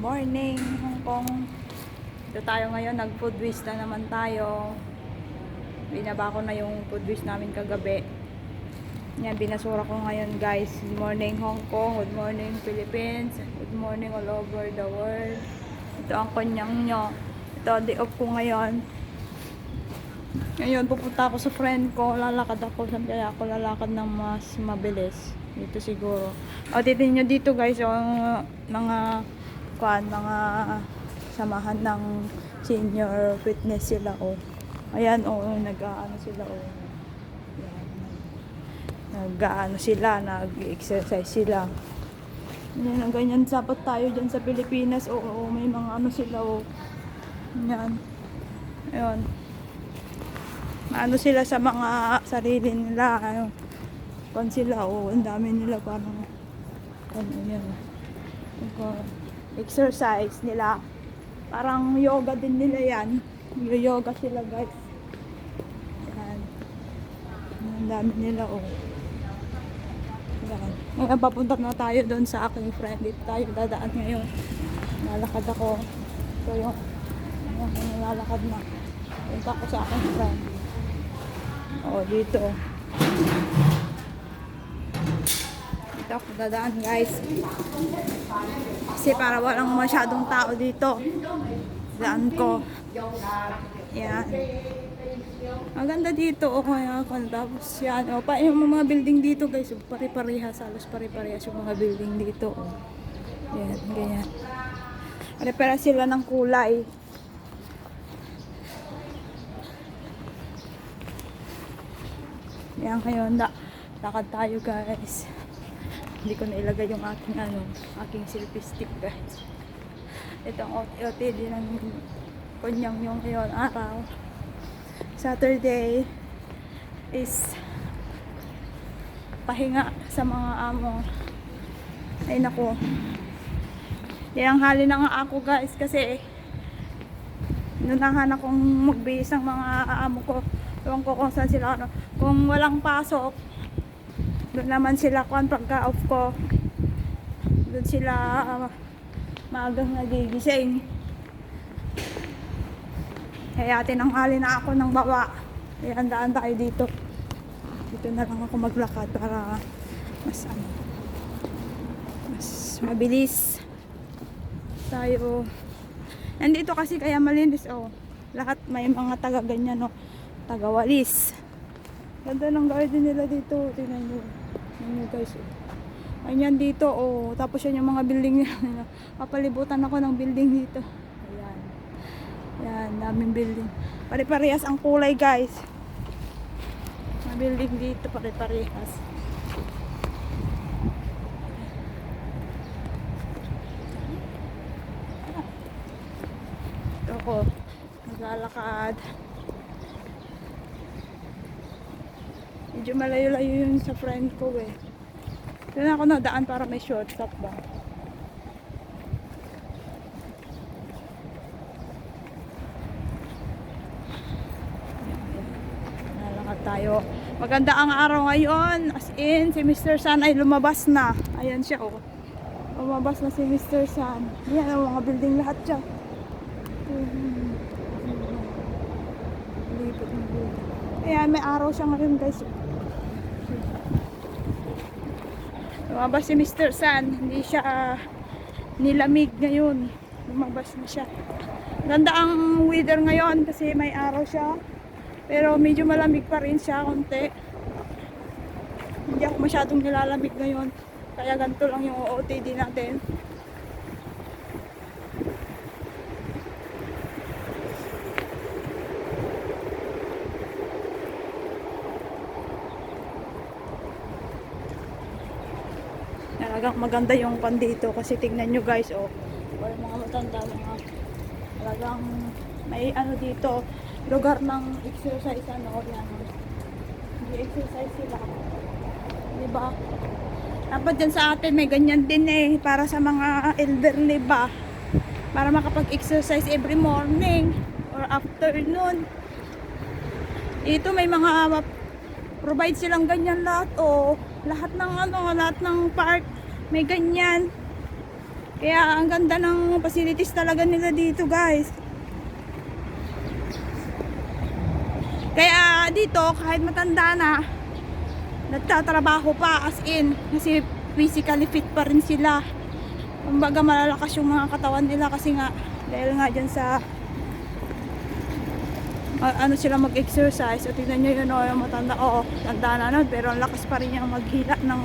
Morning, Hong Kong. Ito tayo ngayon, nag-food waste na naman tayo. Binaba ko na yung food waste namin kagabi. Yan, binasura ko ngayon guys. Good morning Hong Kong, good morning Philippines, good morning all over the world. Ito ang kanyang nyo. Ito, day off ko ngayon. Ngayon, pupunta ako sa friend ko. Lalakad ako. Saan kaya ako lalakad ng mas mabilis? Dito siguro. O, titin nyo dito guys. O, mga samahan ng senior fitness sila. O, ayan, o, nag-ano sila. O, nag-ano sila, nag-exercise sila. Yan, ang ganyan dapat tayo dyan sa Pilipinas. O, may mga ano sila. O, yan. Ayun. Ano sila sa mga sarili nila, ano, kung sila, ang dami nila parang, ano yan, exercise nila, parang yoga din nila yan, yoga sila guys, yan, ang dami nila, yan. Ngayon papunta na tayo doon sa aking friend, dito tayo dadaan ngayon, lalakad ako, so yung lalakad na, punta ako sa aking friend. Dito. Dito ako dadaan guys. Kasi para walang masyadong tao dito. Daan ko. Yan. Maganda dito. Kaya tapos yan. Yung mga building dito guys. Pare-parehas. Halos pare-parehas yung mga building dito. Yan. Ganyan. Pare-parehas sila ng kulay. Yan kayo, lakad tayo guys. Hindi ko na ilagay yung aking selfie stick guys. Ito ang OTD ng kunyang yung ngayon araw. Saturday is pahinga sa mga amo. Ay nako. Yang hali na nga ako guys kasi nunahan akong magbihis ng mga amo ko. Ewan ko kung saan sila, kung walang pasok, doon naman sila pagka off ko, doon sila maagang nagigising. Kaya tinanghali na ako ng baba. Kaya andaan tayo dito. Dito na lang ako maglakad para mas mabilis tayo. Nandito kasi kaya malinis lahat may mga taga ganyan tagawalis. Ganda ng garden nila dito. Tingnan nyo. Tingnan nyo guys. Ayan dito. Tapos yan yung mga building nila. Papalibutan ako ng building dito. Ayan. Ayan. Daming building. Pare-parehas ang kulay guys. Mga building dito. Pare-parehas. Ito ko. Naglalakad. Medyo malayo-layo yun sa friend ko Doon ako nadaan para may shortcut ba. Nalakad tayo. Maganda ang araw ngayon. As in, si Mr. Sun ay lumabas na. Ayan siya Lumabas na si Mr. Sun. Ayan ang mga building lahat siya. Ayan, may araw siya ngayon guys. Lumabas si Mr. Sun. Hindi siya nilamig ngayon. Lumabas na siya. Ganda ang weather ngayon kasi may araw siya. Pero medyo malamig pa rin siya konti. Hindi ako masyadong nilalamig ngayon. Kaya ganito lang yung OOTD natin. Talagang maganda yung pan dito kasi tignan nyo guys wala mga matanda talagang may dito lugar ng exercise yan exercise sila diba dapat dyan sa atin may ganyan din para sa mga elderly ba para makapag-exercise every morning or afternoon. Ito may mga provide silang ganyan lahat lahat ng lahat ng park may ganyan. Kaya ang ganda ng facilities talaga nila dito, guys. Kaya dito, kahit matanda na, nagtatrabaho pa, as in, kasi physically fit pa rin sila. Kumbaga malalakas yung mga katawan nila kasi nga, dahil nga dyan sa ano sila mag-exercise. At tignan nyo yun, yung matanda, tanda na nun, pero ang lakas pa rin yung maghila ng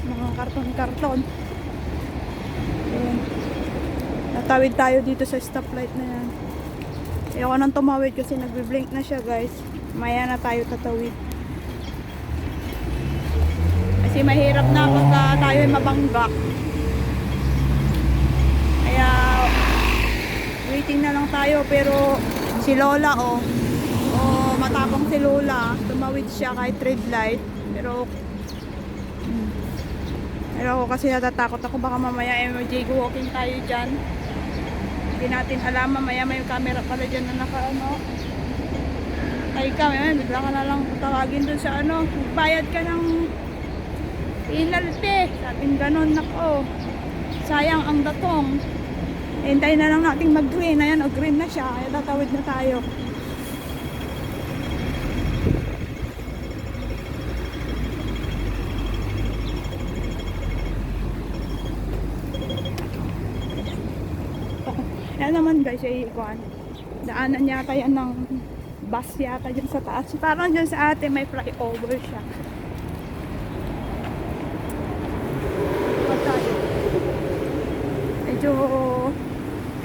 mga karton-karton. Ayan. Natawid tayo dito sa stoplight na yan. Ayoko nang tumawid kasi nagbe-blink na siya, guys. Maya na tayo tatawid. Kasi mahirap na pagka tayo ay mabangga. Kaya waiting na lang tayo. Pero si Lola, matapang si Lola, tumawid siya kahit red light. Pero ako kasi natatakot ako, baka mamaya mag-walking tayo dyan. Hindi natin alam, mamaya may camera pala dyan na ay ka, bigla ka na lang tawagin dun sa magbayad ka ng penalty. Sabing ganon, nako, sayang ang datong. Hintayin na lang natin mag-green. Ayan, green na siya, kaya tatawid na tayo. Yan naman, guys, ay daanan yata yan ng bus yata dyan sa taas. Parang dyan sa ate may flyover siya. Medyo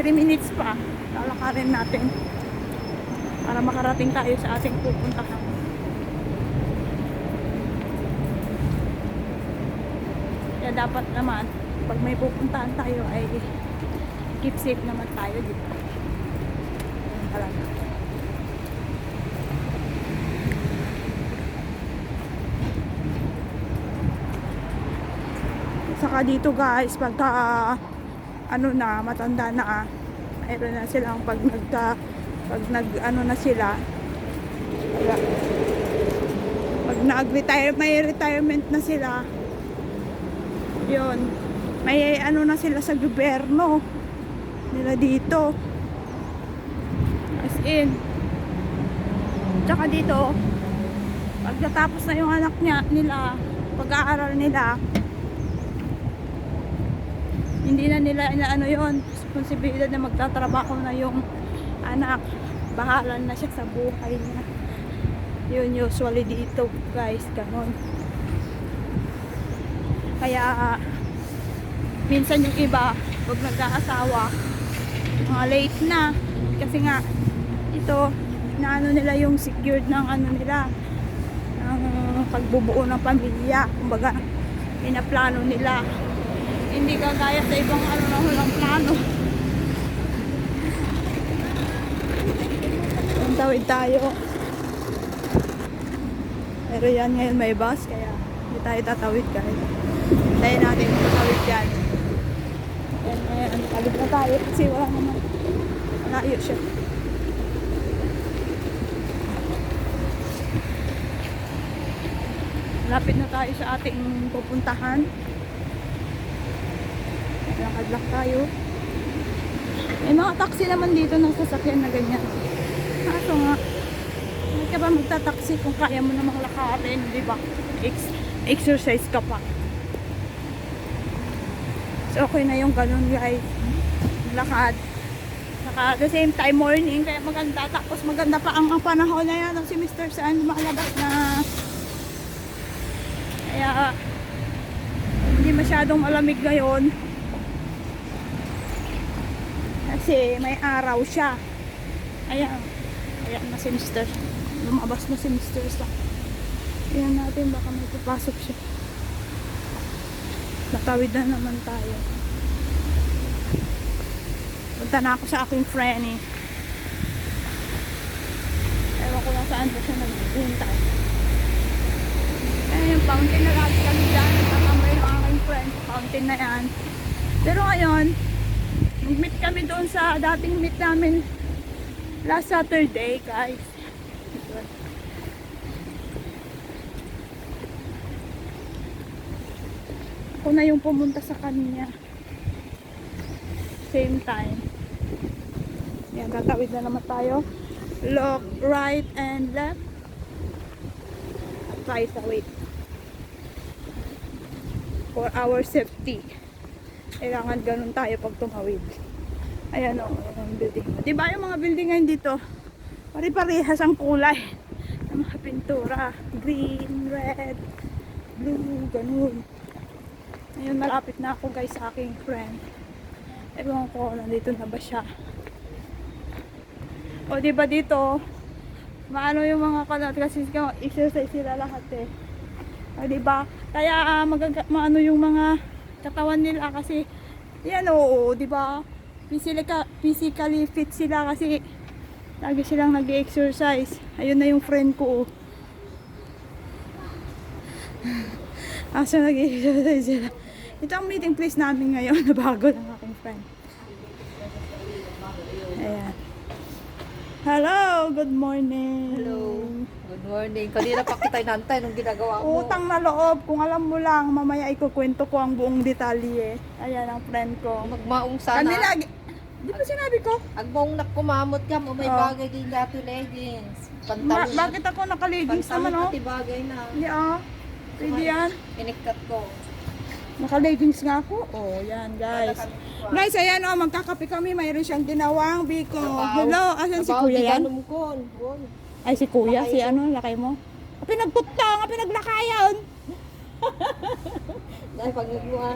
3 minutes pa lalakarin natin para makarating tayo sa ating pupuntahan. Kaya dapat naman pag may pupuntahan tayo ay keep safe naman tayo dito. Talaga. Saka dito, guys, pagka matanda na, mayroon na silang pag na sila, pag nag-retire, may retirement na sila, yun, may na sila sa gobyerno nila dito, as in. Tsaka dito pag natapos na yung anak nila pag-aaral nila, hindi na nila yon responsibilidad na magtatrabaho na yung anak, bahala na siya sa buhay niya. Yun usually dito, guys, ganon. Kaya minsan yung iba pag nagkaasawa, mga late na, kasi nga ito naano nila yung secured ng nila, ng pagbubuo ng pamilya. Kumbaga pinaplano nila, hindi kagaya sa ibang na walang plano. Tawid tayo, pero yan ngayon may bus, kaya hindi tayo tatawid, guys. Hintayin natin tatawid yan. Ayan, tawid na tayo kasi wala naman, malayo siya. Lapit na tayo sa ating pupuntahan. Lakad-lak tayo. May mga taxi naman dito ng sasakyan na ganyan. Kaso nga, hindi ka ba magta-taxi kung kaya mo namang lakarin, di ba? Exercise ka pa. So okay na yung ganun, guys. Lakad. At the same time morning, kaya maganda. Tapos maganda pa ang panahon na yan. Si Mr. Saan lumalabas na. Kaya hindi masyadong malamig ngayon. Kasi may araw siya. Ayan. Ayan na si Mr. Lumabas na si Mr. Sa. Ayan natin, baka may papasok siya. Natawid na naman tayo. Punta na ako sa aking friend eh. Ewan ko lang saan ba siya naghihintay. Ayan yung fountain na lagi kami dyan. Nakambay ng aking friend. Fountain na yan. Pero ngayon, nag-meet kami doon sa dating meet namin last Saturday, guys. Ako na yung pumunta sa kanya. same time. Yan, tatawid na naman tayo. Look right and left. At tayo sa wait. For our safety. Kailangan ganun tayo pag tumawid. Ayan o, yung building. Diba yung mga building ngayon dito? Pare-parehas ang kulay ng mga pintura. Green, red, blue, ganun. Ayun, malapit na ako guys sa aking friend. Ewan ko, nandito na ba siya? O diba dito, maano yung mga kalat kasi exercise sila lahat eh. O diba? Kaya maano yung mga katawan nila kasi yan oo, diba? Physically fit sila kasi lagi silang nag-exercise. Ayun na yung friend ko. Asa nag-exercise sila. Ito ang meeting place namin ngayon na bago ng aking friend. Ayan. Hello, good morning. Hello. Good morning. Kanina pa kita inantay nung ginagawa mo. Utang na loob. Kung alam mo lang, mamaya ikukwento ko ang buong detalye. Ayan ang friend ko. Magmaong sana. Kanila, di ba sinabi ko? Ang maong nakumamot ka mo, may Oh. bagay din dato leggings. Pantalon. Bakit ako naka-leggings naman Pantalon oh? pati bagay na. Hindi ah. Pwede yan. Inikat ko. Naka-leggings nga ako. Oh, yan guys. Guys, ayan oh, magkakape kami. Mayroon siyang ginawang biko. Hello, asan si kuya yan? Ay, si kuya, si ano, lakay mo? Pinagputong, pinaglakayan. Dahil pag nagluha.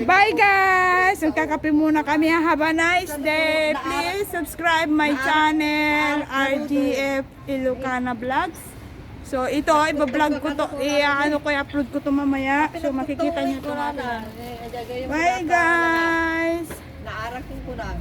Bye guys! Magkakape muna kami. Have a nice day. Please subscribe my channel, RGF Ilocana Vlogs. So ito, iba-vlog ko to. Ano ko, i-upload ko to mamaya. So makikita niyo to natin. Bye guys! Naarakin ko na.